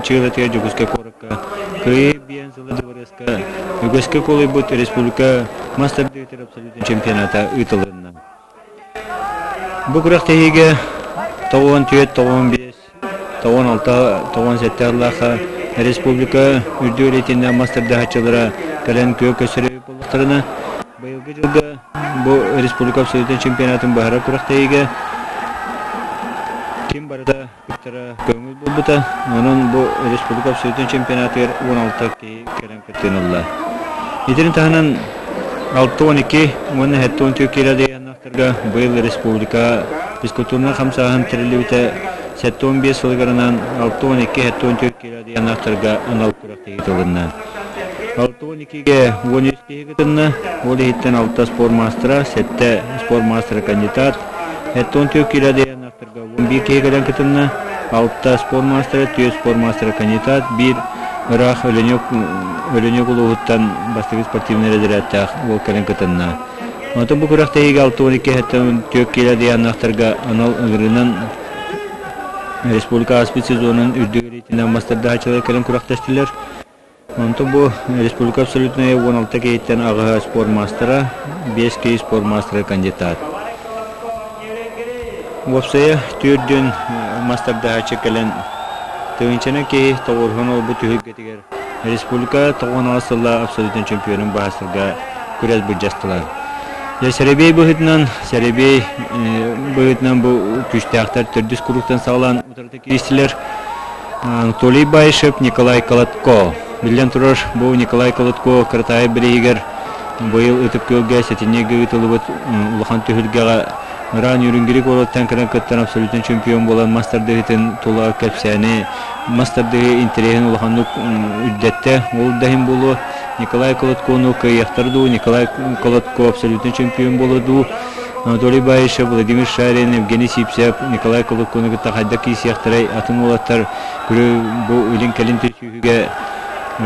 чыгылатыга жогуска коракка кый биен зылы дыбырыска үгөскө колой бут республика мастер дегетер абсолютный чемпионата ытылынна. Бу курактагиге 94, 95, 96, 97 арлаха республика үрдүөлетинде мастер дагачылара кален көк көсөрөй болуктарына быйылгы жылга бу республика абсолютный чемпионатын баара курактагиге ким барда Виктора көңүл болбута, анан бу республика абсолютный чемпионаты 16 кален кеттенилла. Итин таханан 6-12, оны 7-12 килоде янактырга быйыл республика физкультурна хамсахан тирилибите 7-15 сылгарынан 6-12, 7-12 килоде янактырга анал курактаги тылынна. 6-12-ге 13 кегетинна, оли хиттен 6 спортмастера, 7 спортмастера кандидат, 7-12 килоде янактырга 11 кегеден кетинна, 6 спортмастера, 2 спортмастера кандидат, 1 Рах Оленек улуғыттан бастығы спортивный разрядтақ ол кәрін кетінна. Онтын бұл құрақтайыға 6-12 әттен тök келеді янақтарға анал ұғырынан республика аспид сезонын үрдігі рейтінен мастарда ачылы кәрін құрақташтылар. Онтын бұл республика абсолютный 16 кейттен ағыға спортмастера, 5 кей спортмастера кандидат. Вопсая түрден мастарда ачы кәлін Төвінчені кей тауырған ол бұт үйіп кетігер. Республика тауған асылла абсолютный чемпионын бағасырға көрәз бұл жастылар. Сәребей бұғытынан бұл күшті ақтар түрдіс құруқтан сағылан ұтырды керестілер. Анатолий Байшев, Николай Колотко. Білден тұрар бұл Николай Колотко қыртайы бірегер бұйыл ұтып көлге сәтінеге ұтылы бұт ұлған түйілгеға Ран юрингерик олаттан кірін көттен абсолютный чемпион болан мастер дегетін тұла кәпсәне мастер деге интереген олғанлық үддетті ол дәхін болу Николай Колотконы каяқтырду, Николай Колотко абсолютный чемпион болуду, Анатолий Байшев, Владимир Шарин, Евгений Сипсев, Николай Колотконы тахайда кейсияқтырай атын олаттар күрі бұл үлін кәлін төсүйіге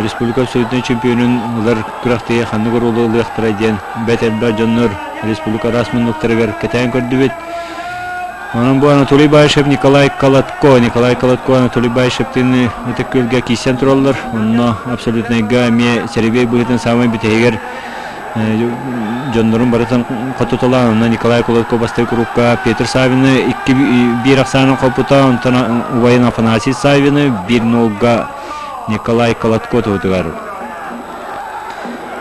республика абсолютный чемпионын олар күрақтайы қанығыр олы ұлықтырай ден бәтәрбә жоннор республика расмын ұқтырығыр кәтәйін көрді бет. Онын бұл Анатолий Байшев, Николай Колотко, Анатолий Байшевтің өтік көлге кейсен тұралар. Онына абсолютныйға ме сәребей бұғытын самай бітегер жоннорын барытын қотутылан. Онына Николай Колотко бастай күріпқа Петр Савины 2-1 ақсанын қопыта, онтан Увайын Афанасий Савины 1-0-ға Николай Колотко тұғытығар.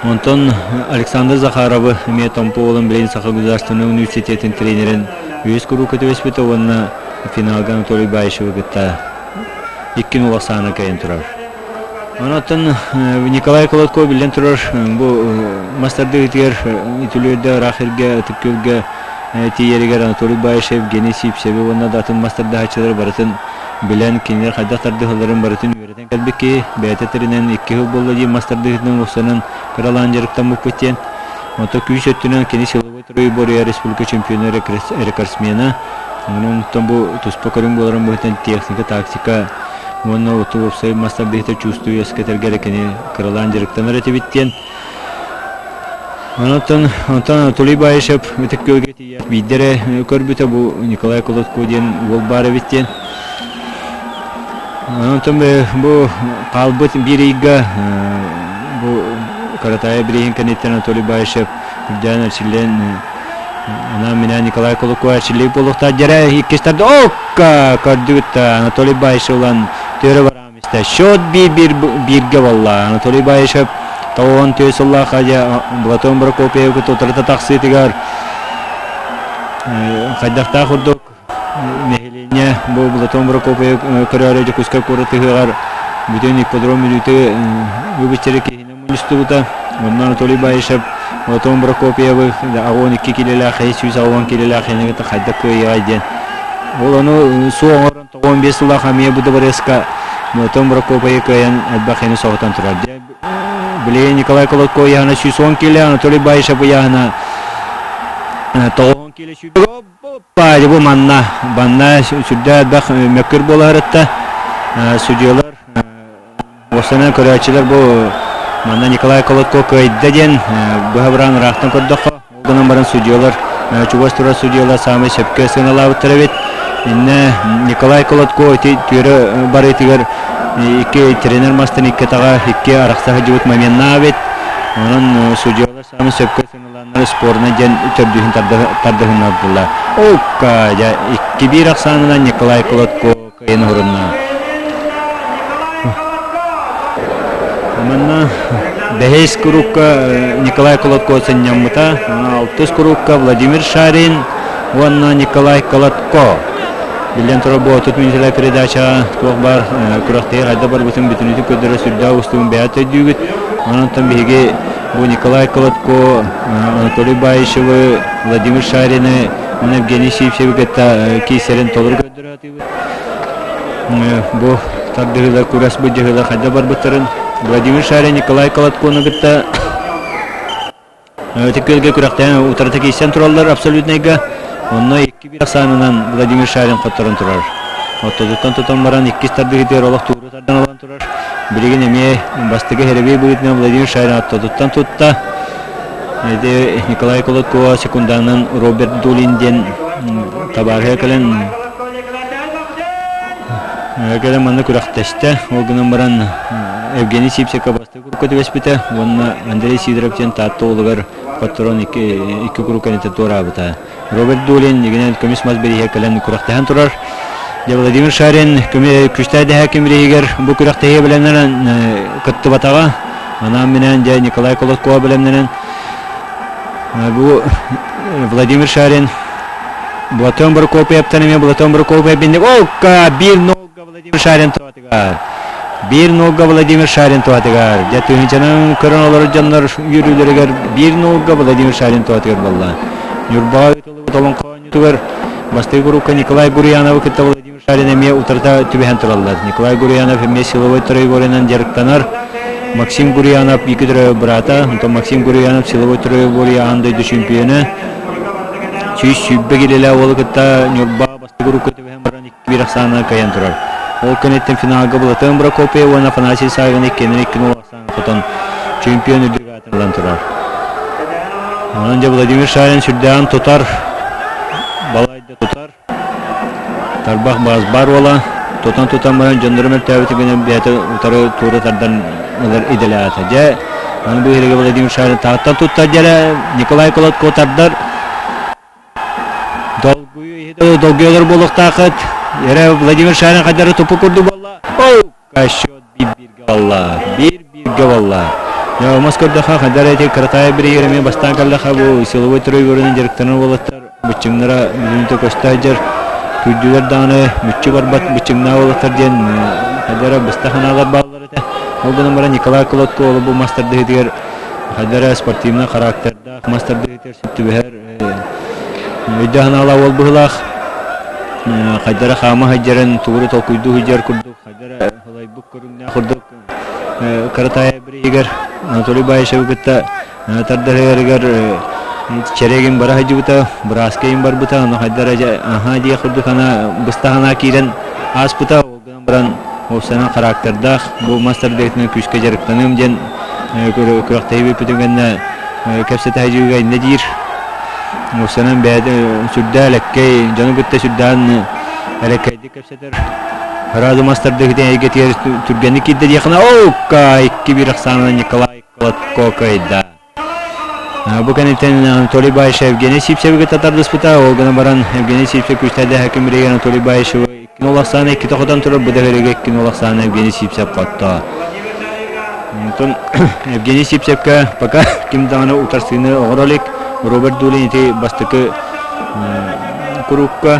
Онтон Александр Захаровы ме Томповолын білейін Саха государственный университетін тренерін өз күру көті өспеті онына финалға Анатолий Байшевы күтті 2-0 саны кәйін тұрар. Онтон Николай Колотко білден тұрар бұл мастарды үтігер үтілерді рахирге, үтіккөлге тиерігер Анатолий Байшев, Евгений Сипсеве онына датын мастарды хачылар барытын білен кенер қайдақтарды ғыларын барытын үйретен кәлбекке бәйті-тірінен 2 ғыл болды дейін мастардығытының ұқсанын қыралан жарықтан мұқ көттен. Онта күйіс өттінен кені силовой тұрой бория республика чемпионы рекордсмена. Оның бұл тұспа көрін боларын бұғытын техника, тактика, оның ұты опсай мастардығыты чувствую ескетергері кені қыралан жарықтан әрәті біттен. Онтан Анатолий Байшев өтік көлге тия бейдері көрбіті бұл Николай Колотко ден ол бары біттен. Онтан бұл қалбыт бірейгі бұл қаратайы бірейін кәнеттен Анатолий Байшев үрден әршілен ана мене Николай Колотко әршілей болуқта жәрі еккестарды оққа көрдігітті Анатолий Байшев олан төрі барамызды. Шот бірге болла Анатолий Байшев Тауын төс Аллах қадя Платон Прокопьев тұтырыта тақсы етігер қайдақта құрдық мехелене бұл Платон Прокопьев көрәрі жүкіске көрітігер бүтін ипподром үліті өбістері кейіне мұнысты бұта. Оннан Анатолий Байшев Платон Прокопьев ағуын 2 келелі ақай, 110 келелі ақайны қайдақ көйеға ден. Ол оны суың орын 15 Аллах амия бұды бір есқа Платон Прокопьев көйен әлбақайны соғытан тұрар. Біле Николай Колотко яғына 110 келі, Анатолий Байшев яғына 90 келі сүрді. Оппа, бұл манна сүрді әлбақ мөккір болы ғырытта. Судиялар, осынан көрәтшілер бұл манна Николай Колотко көйді ден бұғабыран рақтан көрдіққа. Олғынан барын судиялар, чуғас тұра судиялар самай сөпке сығын алабыттыры бет. Николай Колотко түйірі бар етігер iki trener mastın iki tağa iki araqsa hıcıvıt momenna abet. Onun sucuğlar samı söpkö sınırlanları sporuna gen tördüğün tardığın abdullah. Okka ja 2-1 aksanından Nikolay Kolotko kayın horunna. Manna Dehes kurukka Nikolay Kolotko senyamıta. 6 kurukka Vladimir Sharin. Ванна Николай Колотко. Билен турабо tutmuşlar передача бар kuraqtayı hayda бар bütün bütünlüğü ködere sürda ustuğun beyat ediyor. Ondan biri bu Nikolay Kolotko, Anatoly Bayshev'ı, Vladimir Sharin'i, Evgeniy Shevchev getta ki serin tolur ködere atıyor. Bu tardığıyla kuras bu cihayla hayda бар bıtırın. Vladimir Sharin Nikolay Kolotko'nu getta tekölge kuraqtayı utartaki isen turallar absolutnega. Onunla 2-1 sanılan Vladimir Sharin katırın turar. Otuzdan tutan baran 2 stardı gidiyor olaq tuğru tardan alan turar. Birigin emeğe bastığı herebeyi buyutmayan Vladimir Sharin otuzdan tutta. Nikolay Kolotko sekundanın Robert Dulin'den tabarıya kalan manna kuraqtaşta. O günün baran Evgeniy Shevchev'e bastığı kurukatı vespite. Onunla Andrei Sidorov'dan tatlı oluğar katırın 2 kurukanı tutura abita. Robert Dulin yine komis mazberiye kalan kuraqtahan turar. Vladimir Sharin küçtayda hakim riger bu kuraqtayı bilenlerin kıttı batağa. Anam menen ja Nikolay Kolotko bilenlerin bu Vladimir Sharin Blaton Brokop'u yaptanım Blaton Brokop'u bindik. Okka 1 nogga Vladimir Sharin tuatigar. 1 nogga Vladimir Sharin tuatigar. Ja tühünçanın koronaları canlar yürüyüleriger 1 nogga Vladimir Sharin tuatigar vallahi. Юрбай толон қойнутугар басты группа Николай Гурьянов кытта Владимир Шарин эме утарта түбәһен тураллар. Николай Гурьянов эме силовой тройборынан жарыктанар. Максим Гурьянов екі трой брата, то Максим Гурьянов силовой тройбори андайды чемпионы. Чүй сүббе келеле ол кытта Юрба басты группа түбәһен баран 2-1 аксана каян турар. Ол кенеттен финалга Блатон Брокопе ва Афанасий Савин экенин 2-0 аксана потон чемпион үдүгатынан турар. Onunca Vladimir Sharin sürdeğen tutar, balayda tutar, tarbaq bazbar ola, tutan baran jandarmer tevheti güne biyata utarı tuğra tardan olar idele ataca. Onu bu hirege Vladimir Sharin tahttan tuttar jere Nikolay Kolotko tardar. Dolguyor boluk taqıt, yere Vladimir Sharin kadarı topu kurdu valla. Kaşot bir valla, bir valla. Ya Moskvada kadar ete Karatay bir yerime bastan kallaha bu silovay trойборының директоры болаттар. Bütçümlere Ünite Kostajer tüccar dağını bütçü barbat bütçümna bolаттар ден kadar bastahanalar bağları da. O günün bara Nikolay Kolotko bu master değer kadar sportivna karakterde master değer sütüber. Müdahanalar ol buhlaq. Kadar xama hajaran tuğru tokuydu hajar kurdu. Kadar halay bu kurunna kurdu. Karatay bir yer Anatoly Bayshev gıtta tardarıgar çeregin bara hacıbıta braskayın barbuta onu haddaraca aha diye kurdu kana bıstahana kiren asputa o gran o sana karakterde bu master değerine küçük jarıktanım jen kuraktayı bir pütüngenne kapsete hacıga nedir o sana beyde süddalekkey canı gıtta süddan elekeydi kapseter Harada master değerine getirir Türkiye'nin kidde yakına okka 2-1 aksana Nikolay Kolotko kayda. Bu kanetten Anatoly Bayshev Evgeniy Shevchev'e tatar disputa o gana baran Evgeniy Shevchev küçtayda hakim regen Anatoly Bayshev 2-0 aksana 2 toqadan turar bu da herege 2-0 aksana Evgeniy Shevchev qatta. Ondan Evgeniy Shevchev'e пока kimdana utarsını oğralik Robert Dulin iti bastıkı kurukka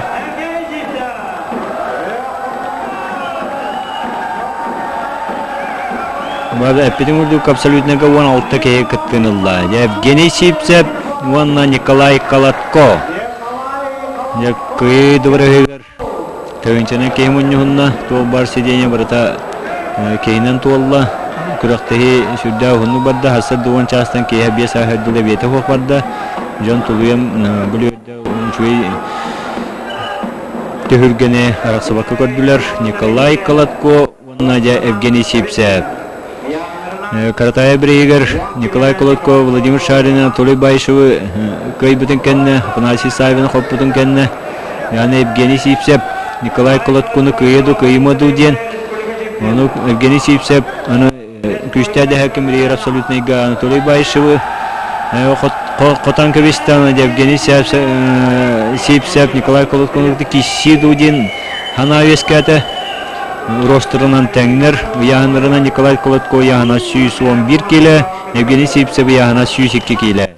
Bazı epidem vurduk absolutne kavan altta keye kıttınıllah. Evgeniy Shevchev, vanna Nikolay Kolotko. Ya kıyı duvarahigar. Tövünçene keyimunyuhunna, tuğ bar sidiyene barata keyinan tuğalla. Kuraqtahi südda hunu barda, hasar duvan çastan keye biya sahadile biyete hoq barda. Jan tuluyam buluyda çuy tehürgene araqsı bakı gördüler. Nikolay Kolotko, vanna ja Evgeniy Shevchev. Karatay Брейгер, Николай Колотко, Владимир Шарин, Анатолий Байшев, кай бүтін кәнне, Афанасий Савин хоп бүтін кәнне, яны Евгений Shevchev, Николай Колотконы кыйыду, кыймаду ден, Он Евгений Сипсеп, он күстәде хакимлер абсолютный га Анатолий Байшев. Котанковистан Евгений Сипсеп, Николай Колотков, Кисидудин, Ханавеската. Ростерынан тәңнер, яһанырынан Николай Колотко яһана 111 киле, Евгений Сипсев яһана 102 киле.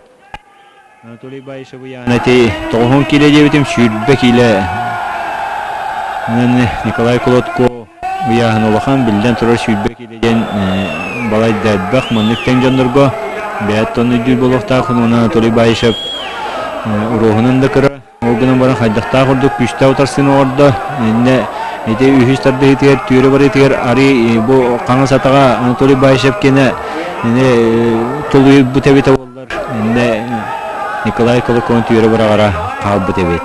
Анатолий Байшев яһана 90 киле дебитим 100 киле. Николай Колотко яһана лахан билдән турар 100 киле ден балай дәбәх монны тәңҗаннарга бәттонны ди булыкта хунуна Анатолий Байшев урогынын да кыра. Ол гына бара хайдакта курдук күчтә утарсын орда. Эти үхүстәрдә итер түре бар итер ари бу каңа сатага Анатолий Байшев кене тулуй бу тебете боллар. Николай Колокон түре бар ара кал бу тебет.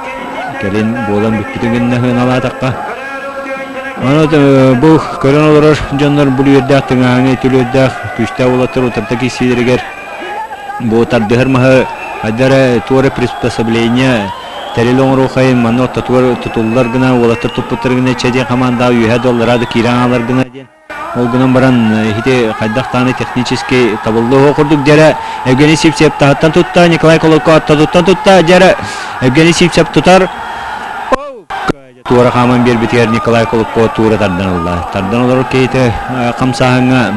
Келин болан бүктүгенне хыналар такка. Аны бу коронавирус жаннар бу жердә тыңаны төлөдә күчтә булатыр утыртаки сидергер. Бу таддыр мага адара туре приспособление Терелон рухай манот тутуллар гына улатыр туппутыр гына чеде команда $100 да кираналар гына ден. Ол гына баран хите кайдактаны технически табылды окурдук жара Евгений Сипсеп таттан тутта Николай Колотко таттан тутта жара Евгений Сипсеп тутар. Тура каман бер битер Николай Колотко тура тарданылла. Тарданылар кейте камсаһыңа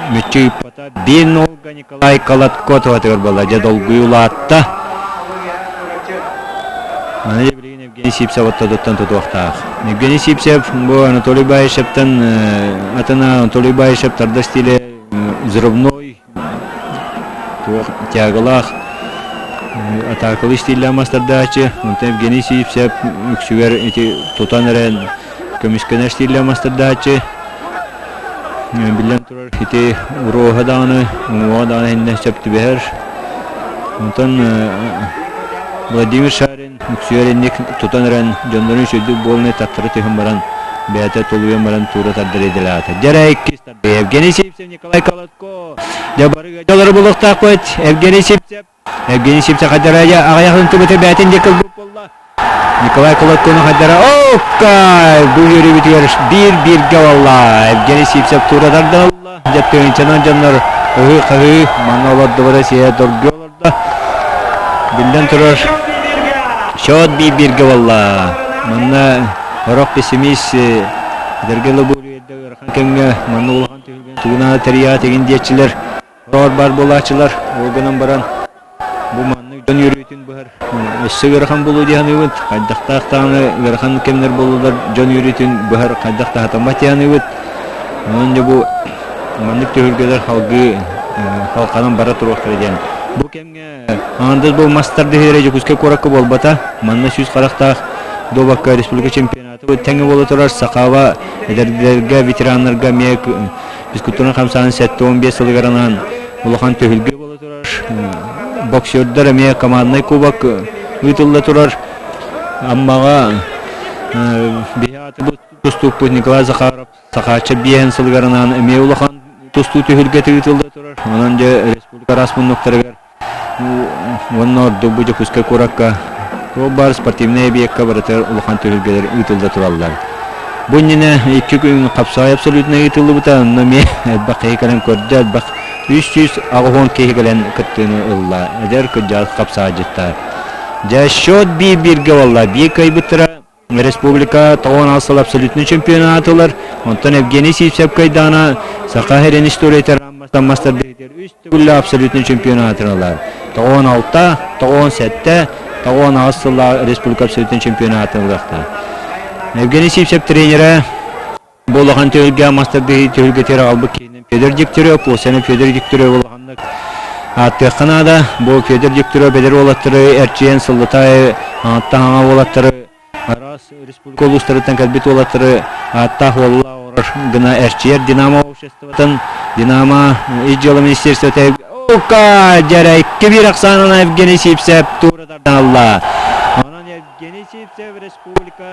мөчөй пата бен олга Николай Колотко тотыр бала жадолгуйлатта. Евгений Сипсев оттадыттан тутуақтақ. Евгений Сипсев бұл Анатолий Байшевтан атына Анатолий Байшев тарда стиле взрывной тягылақ атакылы стиле мастардачы. Евгений Сипсев үксігер тутан әрен көміскенер стиле мастардачы. Білен тұрар хите уроға дағаны әнне сәпті бәр. Владимир Шарин, Муксуяренник, Тутанран, Джоннорин Шуду, Болны, Татры Тихамбаран, Беата Тулуя Маран, Тура Тадределата. Джарайки, Евгений Сипсев, Николай Колотко, Джабарга, Джалар Булахтакват, Евгений Сипсев, Хадараja, Агаяхын Тубете Беатин Декал Гуполла, Николай Колотко, Хадара, Окай, Буюри Витиерш, Бир Гавалла, Евгений Сипсев, Тура Тадределла, Джаттуин Чанан Джаннар, Хы, Манолад Дворасия, Доргиоларда, Билден турар шот бирге валла. Манна рок пессимист дергеле булуйда рахан кемге манна улган төгөлгөн тугуна тария деген диетчилер бар булачылар олгонан баран бу манны жон юрүтүн бар эссе рахан булуу дияны кайдактактаны рахан кемнер болулар жон юрүтүн бар кайдакта автоматияны бут онда бу манны төгөлгөлөр халканын бара туруп келген. Бу кемге андыз бу мастарды хереже күскө коракка болбата манна сүз карактак Добакка республика чемпионаты теңе боло турар сакаба эдерге ветерандарга мек бискутунун 15 сылыгаранан улахан төгүлгө боло турар боксердер ме командный кубок үтүлдө турар аммага бияты туступ Николай Захаров сакачы биен сылыгаранан эме улахан тусту төгүлгө үтүлдө турар анан же республика распунуктарга Воннор дубуҗа күскә куракка. Бар спортивный объектка баратыр улхан төлгелер үтүлдө тураллар. Бу нене 2 күн капсай абсолютно үтүлдө бута, но ме бакый калан көрдө бак 300 агон кейгелен кыттыны ылла. Эдер көҗат капсай жытта. Жашот бирге валла бекай бутра республика таван асыл абсолютный чемпионатлар. Онтан Евгений Сипсев кайдана Сакахерен историятер мастер дейтер үстүгүллө абсолютный чемпионатлар. Таван 6, таван 7, таван асыл республика абсолютный чемпионатларда. Евгений Сипсев тренери болгон төлгө мастер дейтер тер албы кейинен Федор Диктөрөв, Посенов Федор Диктөрөв болгондук. Атты Канада бу Федор Диктөрөв бедер болаттыры, Эрчен Сылытай аттага болаттыры. Арас республика улустарытан калбит болаттыры, атта холла гына Эрчер Динамо обществотан Динамо ижжалы министерствоте Ока жарай кибир аксанына Евгений Сипсев турадардан алла. Анан Евгений Сипсев республика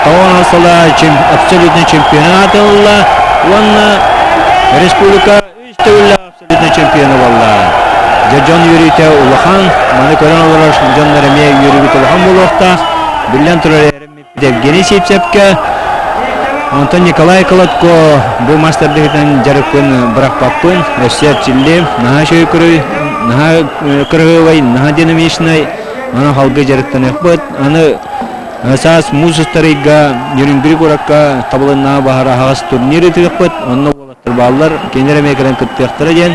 таван асыла абсолютный чемпионат алла. Ванна республика үстүгүлө абсолютный чемпионы алла. Жон юрите улахан, маны көрөн алар жонлары ме юрите улахан болокта. Билен турар Евгений Сипсевке Антон Николай Колотко bu masterdikten jarıkın bırakpapın eşer çilli naha şöy kırı naha kırıvay naha dinamişnay ana halgı jarıktan ekbet ana esas muzustariga yürüngürük orakka tabılına bahara havas turniri tıkbet onunla olatır bağlar kendine mekran kıttıktır eden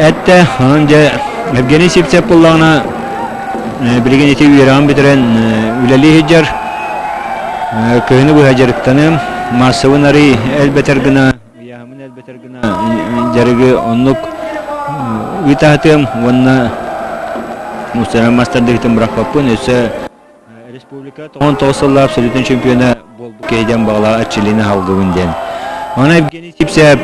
ette önce Evgeni Sipsepullağına bilgin eti üyeran bitiren üleli hiccar köyünü bu hacarıktanım masavın arı elbeter gına yahamın elbeter gına jarıgı onluk vitahatım vanna muhtemelen masterdikten bırakpapın ise Respublika toğun toğusallar absolutin şampiyona bol bu keyden bağla açılığını halgıvından ona Evgeni Sipsep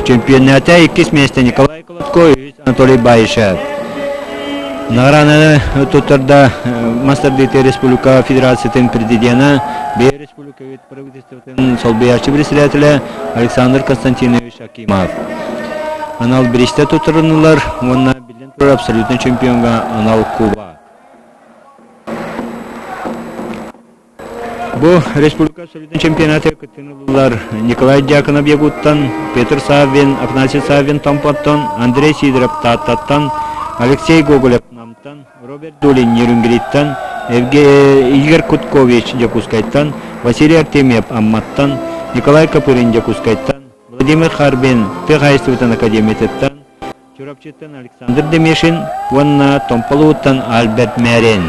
çempiyonata ikis mesle Nikolay Kolotko Anatoly Bayshev Nagranı tutarda Masterdikte Respublika Federasyonun prezidenti Bey Respublika Pravительствотын Solbeyarçı председателі Александр Константинович Акимов. Анал biriste tutarınılar, onunla bilen tur absolutin şampiyonga Anal Kuba. Bu Respublika absolutin şampiyonatı katılımlar Nikolay Dyakonov Yakut'tan, Petr Savin, Afnasий Savin Tampat'tan, Andrei Sidorov Tat'tan, Alexey Gogolev Nam'tan, Robert Dolin Yerungrit'tan, Igor Kutkovich Yakuskay'tan, Vasiliy Artemyev Ammat'tan, Nikolay Kapırin Yakuskay'tan, Vladimir Kharbin Tıkhayistvotan Akademiyet'tan, Çorapçı'tan Alexander Demeshin, Vanna Tompalov'tan Albert Merin.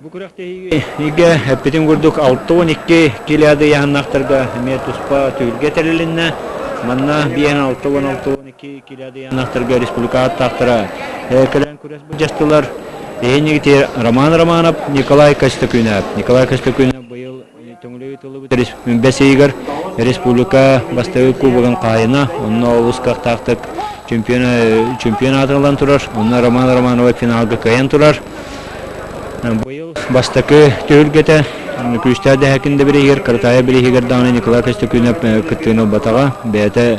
Bu kurakta hige heppetin gördük 6-12 kiladı yanaktarga metuspa tüylge terilinne manna biyen 6-12 kiladı yanaktarga Respublika tahtara kalen kuras bujastılar Enigti Roman Romanov Nikolay Kostokynov bu yıl tüngülü tılıbı Beseygar Respublika Bastı Kubog'un qayına onun Oluskaq taqtık çempionatından turar onun Roman Romanov finalga kayan turar bu yıl Bastakı tüylgete küsterde hakinde bir yer Karataya bir yer dağına Nikolay Kostokynov kıttığını batağa beyte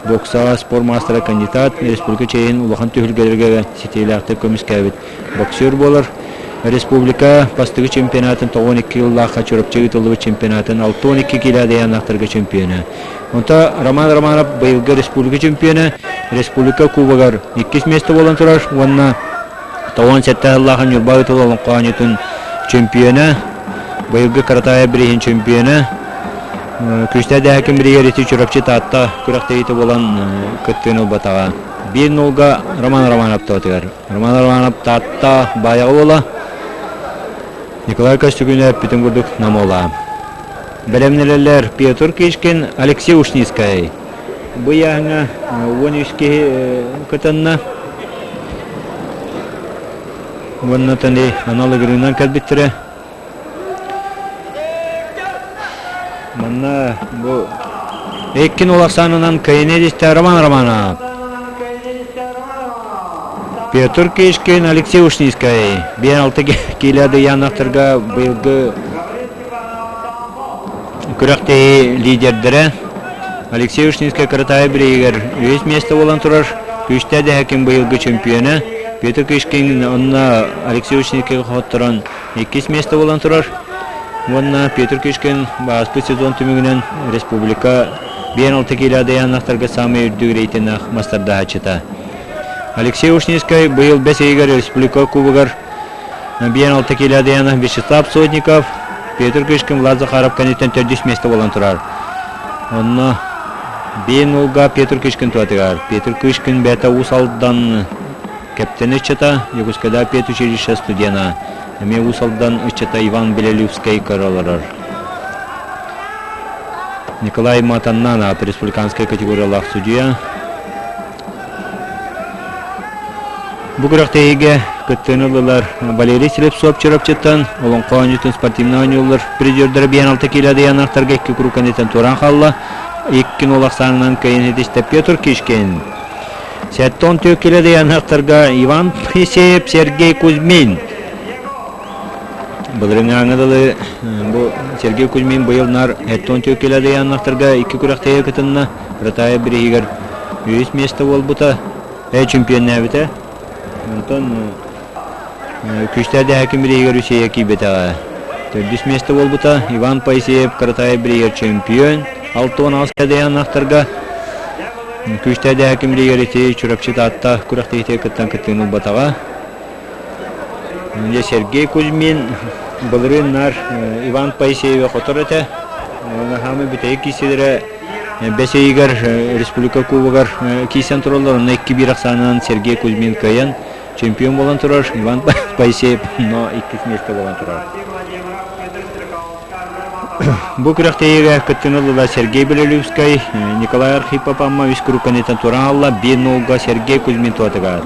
boksa spor mastera kandidat Respublika Çeyin ulakan tüylgelerge ve siteylaktı komiskavit boksör bolar Respublika Bastığı çempionatın 12 yıllaqa çorapçı tılıbı çempionatın 6-12 kilada yanaktarga çempiyonu. Onta Roman Romanov bu yılga Respublika çempiyonu Respublika Kubagar 2 mesle bolan turar vanna Tavan sette Allah'ın yurbağı olan qaniyetun çempiyonu bu yılga Karataya birihin çempiyonu Küsterde hakim bir yereti çorapçı tatta kurakta yeti olan kıttığını batağa bir nolga Roman Romanov tatıgar Roman Romanov tatta bayağı ola Nikolay Kostokynov bütün gördük namola Belemneler Petr Kishkin Alexey Ushniskay bu yana 13 kıtınna bunun tane analoglarından kalbittire Manna bu Ekkin olaksanından Kaynediste Roman Romanov Petr Kishkin Alexey Ushniskay 16 kilada yanaktarga bıyılgı Kurakta liderdere Alexey Ushniskay Karataya biriger 100 mesle olan turar Küsterde hakim bıyılgı çempiyonu Petr Kishkin onunla Alexey Ushniskay qotturan 2 mesle olan turar Vanna Petr Kishkin bazı sezon tümünden Respublika 16 kilada yanaktarga sami ürdüğü reytinah mastarda haçıta. Alexey Ushniskay bu yıl 5 Igor Respublika Kubogar 16 kilada yanak Vyacheslav Sotnikov Petr Kishkin Vlad Zakharov kanitten 4 mesle olan turar. Onunla bir nolga Petr Kishkin tuatıgar. Petr Kishkin beta usaldan kapteni çıta Yakuskada Petuchirişa studiyana. Eme usaldan içete Ivan Belelivskay karalarar. Nikolay Matannana Respublikanskaya kategoriyalar sudiya. Bu kurakta ege kıttığınılılar Valeri Slepsov çorapçıttan olan qaniyetun sportivna oynuyorlar. Prizörleri 16 kilada yanaktarga 2 kuru kandidaten turan xalla. 2 olaqsanından kayin edişte Petr Kishkin. 14 kilada yanaktarga Ivan Prisev Sergey Kuzmin. Bıdırıngağıdalı bu Sergey Kuzmin bu yıl nar 14 kilada yanaktarga 2 kurakta kıtınna Karataya bir Igor 100 mesle bol buta çempiyon nevite. Ondan küçlerde hakim bir Igor Useyaki betağa Төрдүс месте болбута Иван Пайсеев Каратай Бригер чемпион. 6-16 кадаян ақтырға. Күштәді әкім Бригерите чурапчы татта күрақтейте кыттан кыттын ұлбатаға. Сергей Кузьмин бұлырын нар Иван Пайсееве қотыр әті. Хамы бітейі кеселері бәсейгер республика кубығар кейсен тұралар. Оны 2-1 ақсанынан Сергей Кузьмин кайын чемпион болан тұрар. Иван Пайсеев 2 месте болан тұрар. Бұл күрақтейігі күттінілі Сергей Белелювскай, Николай Архипов амма үз күрікканеттен тұран алла 1-0-ға Сергей Кузьмин туатыға.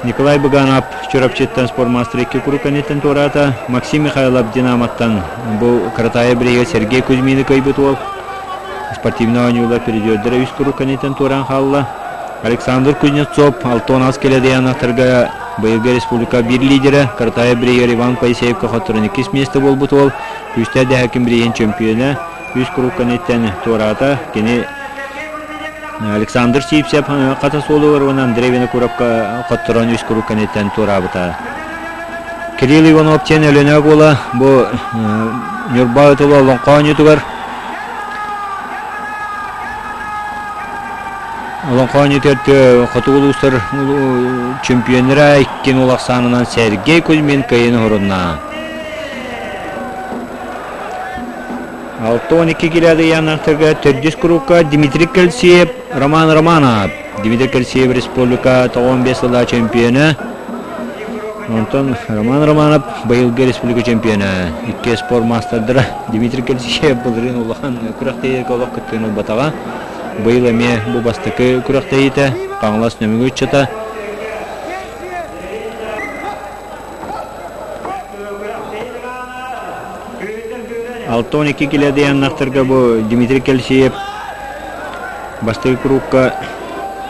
Николай Быганап чурапчеттен спортмастер 2 күрікканеттен тұрата. Максим Михайлов Динаматтан бұл Каратая Бригер Сергей Кузьмины көйбіт ол. Спортивный ойнуылар перейдердері үз күрікканеттен тұран қалла. Александр Кузнецов 6-16 келедейін ақтырға Байырға республика 1 лидері Каратая Бригер Иван Пайсеев қоқтырын 2 месте бол бұт ол. Күштәді әкім Бригер чемпионы үз күрікканеттен тұрата. Кені Александр Сипсеп қатас олы орванан древені көріпқа қоттырын үз күрікканеттен тұрабыта. Кирилл Иванов тен өліне бола. Бұл Нюрба өтілі олың қауын етігір. Олың қауын етерді қотығыл ұстыр чемпионыра 2 олақсанынан Сергей Кузьмин кайыны ұрынна. 6-12 келеді янақтырға төрдес күрікқа Дмитрий Кальсиев, Роман Романов. Дмитрий Кальсиев республика 15 жылда чемпионы. Онтон Роман Романов байылғы республика чемпионы. 2 спорт мастардыры Дмитрий Кальсиев бұлырын олған күрақтейі олақ күттің ұлбатаға. Байыл әме бұл бастықы күрақтейді. Қаңылас нөмігі үтчата. Алтон 2 келеден нақтырға бұл Дмитрий Кальсиев бастығы күрікқа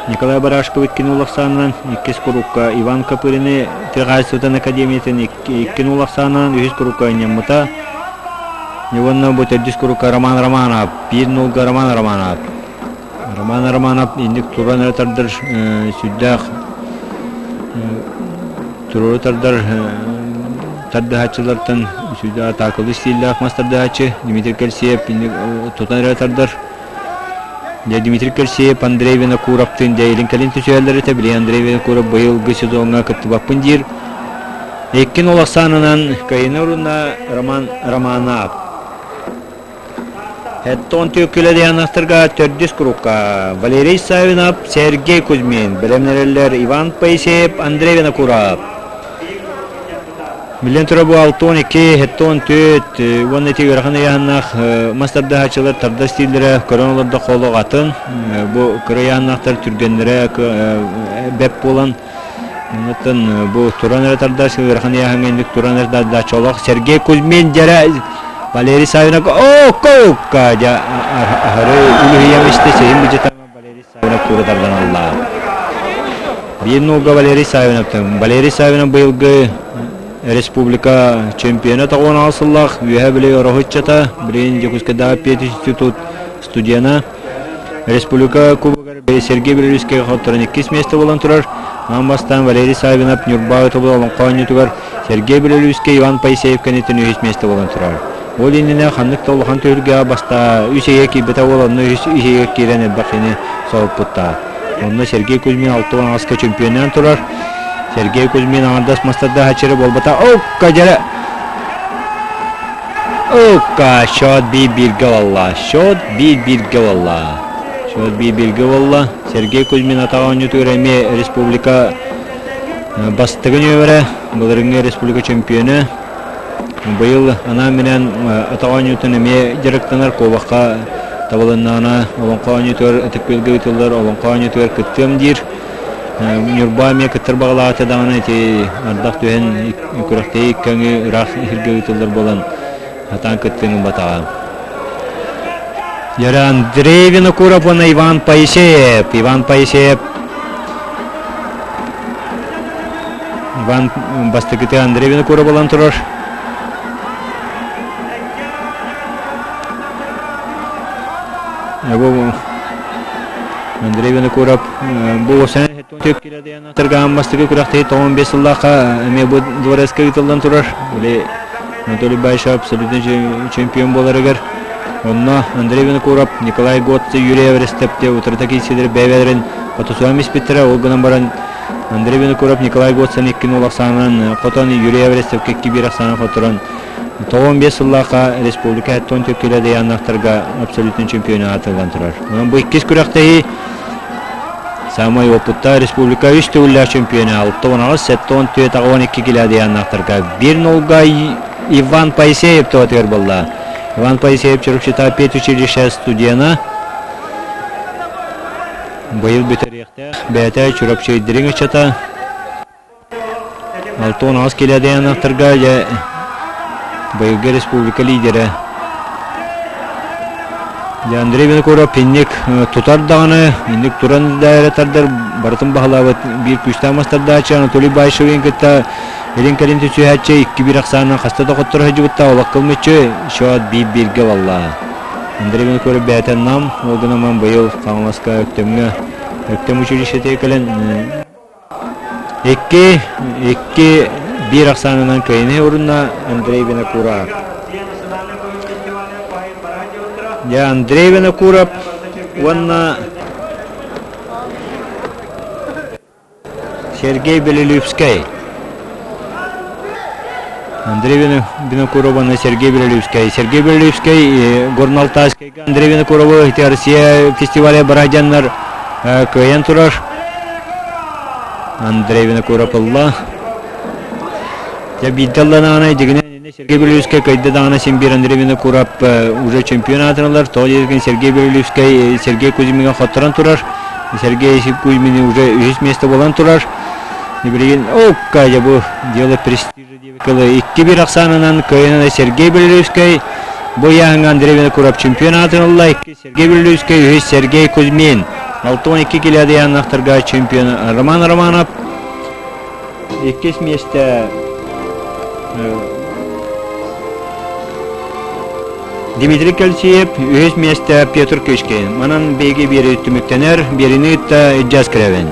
Николай Барашков 2 олақсанынан 2 күрікқа Иван Капырыны Тирғайсывтан академиятын 2 олақсанынан 3 күрікқа Немыта Невонна бұл 4 күрікқа Роман Романов 1-0-ға Роман Романов Роман Романов ендік тұран әтардыр сүддәқ тұру әтардыр Тардахачылартан сюда атакылы стилі ақмастардахачы Дмитрий Кальсиев тұтан әтардыр. Дмитрий Кальсиев Андрей Винокуровтың дәйілін кәлін түсуәлері тәбілі Андрей Винокуров бұйылғы сезонға күтті бақпын дер. 2 олақсанынан кайыны ұрына Роман Романов. Әттон түйіккілі янақтырға 4 күрікқа Валерий Савинов, Сергей Кузьмин, білімнерелер Иван Пайсеев, Андрей Винокуров. Миллион турабу 6-12, хеттон төт, вон эти ғырақын яғыннақ мастарда хачылар тарда стилдері короналарда қолы ғатын. Бұл күрі яғыннақтар түргенлері бәп болан. Бұл тураныр тарда ғырақын яғынғандық тураныр да чолақ. Сергей Кузьмин жәрі Валерий Савинок, көкка! Ағыры үлі еместі сейін бұжетама Валерий Савинок туры тардан алла. 1-0-ға Валерий Савиноктың. Валерий Савинок бұйылғы республика чемпионы тағуын алсыллақ, үйе біле орағытчата, білейін Жекускадағы Пет институт студияна. Республика кубығар Сергей Белелювскай қоттырын 2 месте болан тұрар. Амбастан Валерий Савинов, Нюрба өтібі олын қауын етігар. Сергей Белелювскай, Иван Пайсеев кәнетін 3 месте болан тұрар. Ол еніне қандық толыған түрге баста үйсеге кейбета оланны үйсеге керен әлбақini соғып бұтта. Онында Сергей Кузьмин 6-10 чемпионнан тұрар. Сергей Кузьмин аңырдас мастарда хачыры болбата. Оққа жәрі! Оққа! Шот бей-бірге валла. Шот бей-бірге валла. Шот бей-бірге валла. Сергей Кузьмин атаған үтігір әме республика бастығын өбірі. Бұлырыңы республика чемпионы. Бұйыл ана менен атаған үтін әме директорлар коваққа табылыннағына олонқаған үтігір әтікпелгі үтілдер олонқаған үтігір күттім дейір. Нюрба ме кытыр бағалағаты дағына әте ардақ түйен күріқтей кәңі ұрақ ехірге үтілдер болан атан күттіңін батаға. Яры Андрей Винокуров, оны Иван Пайсеев. Иван Пайсеев. Иван бастықыты Андрей Винокуров болан тұрыр. Андрей Винокуров бұл осыны төк келеді. Тұрған бастығы күріқтей 15 жылдаққа әме бұл дворецкі үтілден тұрыр. Анатолий Байшев абсолютно чемпион боларыгар. Онна Андрей Винокуров, Николай Готцы, Юрий Эверестепте, утырта кейсидер бәвәлерін Патусуамис Петра, Олгынан баран Андрей Винокуров, Николай Готцын 2-0 ақсанан, Қотан Юрий Эверестеп 2-1 ақсанан қотыран. 15 жыллақа республика әттон төкеледі янақтарға абсолютно чемпионы атылған тұрар. Бұл 2 күрәқтәйі самай опытта республика 3 төгілі чемпионы алыпты. Онағы сәттон түйет ағуан 2 келеді янақтарға. 1-0-ға Иван Пайсеев төғатығыр болда. Иван Пайсеев чырықшыта 5 училище студияна. Байыл бөтеректәк, бәйті чырықшы дирің ұчата. 6-10 келеді янақтарға Байылға республика лидері. Андрей Винокуров пеннек тұтар дағаны, иннек тұран дайратардар, барытын бағылауы бір күстамастарда ачы, Анатолий Байшевен кітті Елен кәрін түсі әтчі 2-1 ақсанынан қастада құттыр әжі бұтта олақ қылметші, шоат бейберге валла. Андрей Винокуров бәйтен нам, олғынаман байыл қаңыласқа өктем училищеті екілін 2-1 ақсанынан көйіне орынна Андрей Винокуров. Андрей Винокуров, ванна Сергей Белелюбский. Андрей Винокуров, ванна Сергей Белелюбский. Сергей Белелюбский, Горно-Алтайский. Андрей Винокуров, Россия фестивале Барадяннар көйен тұрар. Андрей Винокуров, Алла. Биддаллана дегенен Сергей Белелюбский кайда дана Симбир Андрей Винокуров уже чемпионатынлар. То деген Сергей Белелюбский Сергей Кузьминга хаттыран турар. Сергей Кузьмин уже 100 место болан турар. Неберген окка бу дело престижа девикалы 2-1 ақсанынан көйенен Сергей Белелюбский бу яңа Андрей Винокуров чемпионатынлар. Сергей Белелюбский Сергей Кузьмин 6-12 келеді янақтарға чемпион Роман Романов 2 место Дмитрий Кальцеев, 3 место Петр Кышкин. Манан бейге бері түміктенер, беріні үтті жаз кіревен.